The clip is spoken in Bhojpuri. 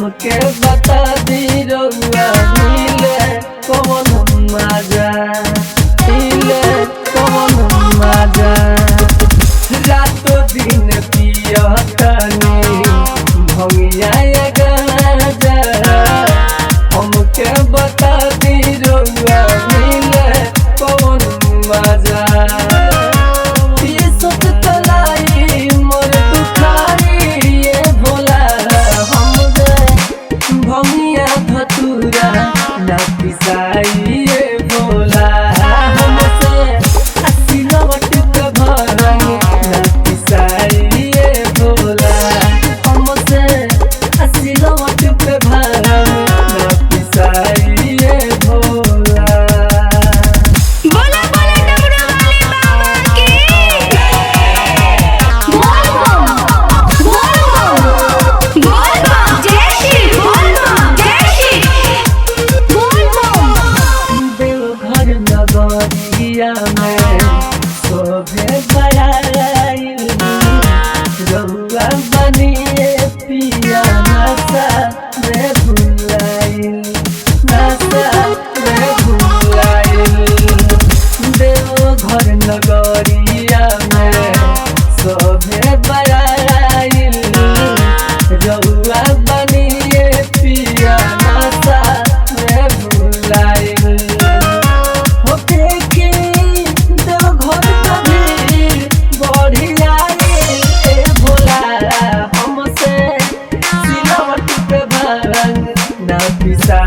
हमके बता दी रउआ मिले कौन मजा, मिले कौन मजा। रात दिन पियतनी भंगिया गाजा, हमके बता दी रउआ मिले कौन मजा। भंगिया धतूरा ना पिसाइए भोला, हमसे सिलवट पे भरंग ना पिसाइए भोला, हमसे सिलवट पे भरंग ना पिसाइए भोला। बोला बोला डमरू वाले बाबा की बोल बोल बोल जय श्री बोल जय श्री बोल। देवघर नगरिया में शोभे बड़ाई, रउआ बनिए पिया नशा में भुलाइल, नशा में भुलाइल। देवघर नगरिया में शोभे बड़ाई, रउआ बनिए पिया नशा में भुलाइल। हो देखी देवघर का भीड़ बढ़ी आई भोला, हमसे सिलवट पे भरंग ना पिसा